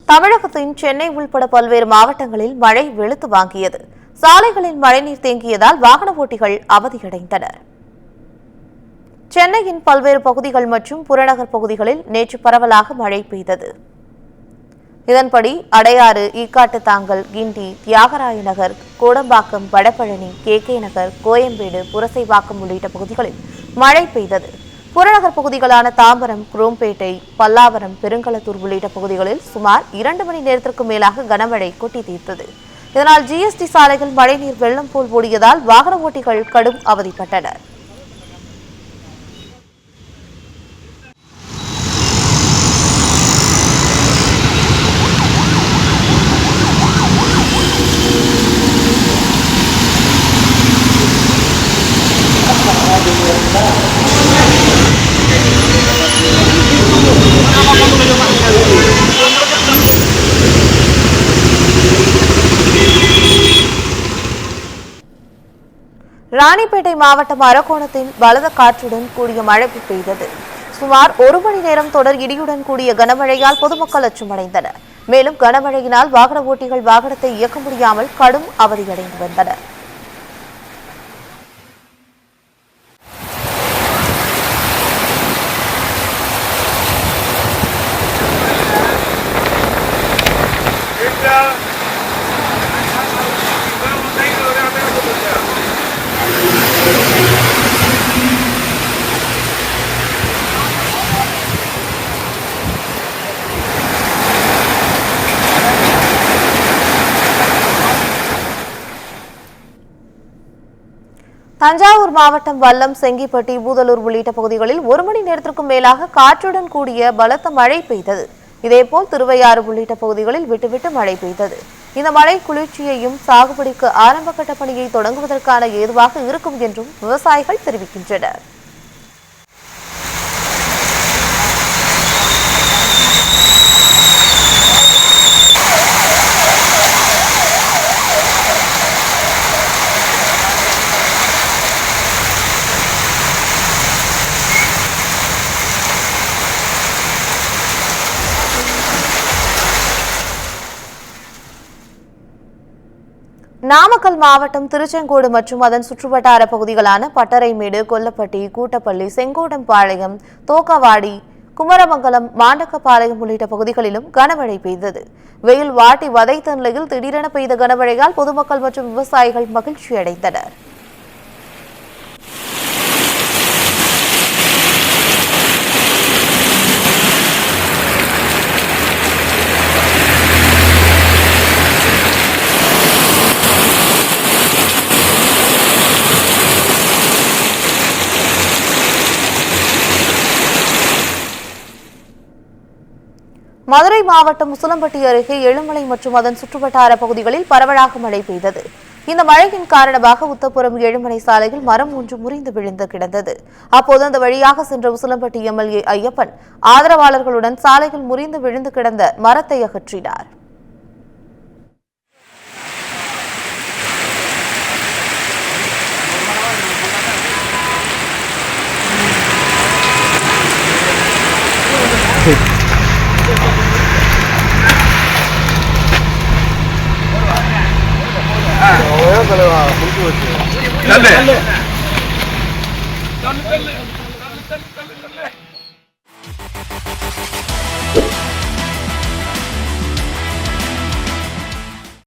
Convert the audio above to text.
தமிழகத்தின் சென்னை உள்பட பல்வேறு மாவட்டங்களில் மழை வெளுத்து வாங்கியது. சாலைகளில் மழைநீர் தேங்கியதால் வாகன ஓட்டிகள் அவதியடைந்தனர். சென்னையின் பல்வேறு பகுதிகள் மற்றும் புறநகர் பகுதிகளில் நேற்று பரவலாக மழை பெய்தது. இதன்படி அடையாறு, ஈக்காட்டுத்தாங்கல், கிண்டி, தியாகராய நகர், கோடம்பாக்கம், வடபழனி, கே நகர், கோயம்பேடு, புரசைவாக்கம் உள்ளிட்ட பகுதிகளில் மழை பெய்தது. புறநகர் பகுதிகளான தாம்பரம், குரோம்பேட்டை, பல்லாவரம், பெருங்களத்தூர் உள்ளிட்ட பகுதிகளில் சுமார் 2 மணி நேரத்திற்கு மேலாக கனமழை கொட்டி தீர்த்தது. இதனால் ஜிஎஸ்டி சாலைகள் மழைநீர் வெள்ளம் போல் ஓடியதால் வாகன ஓட்டிகள் கடும் அவதிப்பட்டனர். ராணிப்பேட்டை மாவட்டம் அரக்கோணத்தில் பலத்த காற்றுடன் கூடிய மழை பெய்தது. சுமார் 1 மணி நேரம் தொடர் இடியுடன் கூடிய கனமழையால் பொதுமக்கள் அச்சமடைந்தனர். மேலும் கனமழையினால் வாகன ஓட்டிகள் வாகனத்தை இயக்க முடியாமல் கடும் அவதியடைந்து வந்தனர். தஞ்சாவூர் மாவட்டம் வல்லம், செங்கிப்பட்டி, பூதலூர் உள்ளிட்ட பகுதிகளில் 1 மணி நேரத்திற்கும் மேலாக காற்றுடன் கூடிய பலத்த மழை பெய்தது. இதேபோல் திருவையாறு உள்ளிட்ட பகுதிகளில் விட்டுவிட்டு மழை பெய்தது. இந்த மழை குளிர்ச்சியையும் சாகுபடிக்கு ஆரம்பகட்ட பணியை தொடங்குவதற்கான ஏதுவாக இருக்கும் என்றும் விவசாயிகள் தெரிவிக்கின்றனர். நாமக்கல் மாவட்டம் திருச்செங்கோடு மற்றும் அதன் சுற்றுவட்டார பகுதிகளான பட்டறைமேடு, கொல்லப்பட்டி, கூட்டப்பள்ளி, செங்கோடம்பாளையம், தோக்கவாடி, குமரமங்கலம், மாண்டக்கப்பாளையம் உள்ளிட்ட பகுதிகளிலும் கனமழை பெய்தது. வெயில் வாட்டி வதைத்த நிலையில் திடீரென பெய்த கனமழையால் பொதுமக்கள் மற்றும் விவசாயிகள் மகிழ்ச்சியடைந்தனர். மதுரை மாவட்டம் உசிலம்பட்டி அருகே எழுமலை மற்றும் அதன் சுற்றுவட்டார பகுதிகளில் பரவலாக மழை பெய்தது. இந்த மழையின் காரணமாக உத்தப்புறம் எழுமலை சாலையில் மரம் ஒன்று முறிந்து விழுந்து கிடந்தது. அப்போது அந்த வழியாக சென்ற உசிலம்பட்டி எம்எல்ஏ ஐயப்பன் ஆதரவாளர்களுடன் சாலையில் முறிந்து விழுந்து கிடந்த மரத்தை அகற்றினார். தலைவா முடிச்சு வச்சு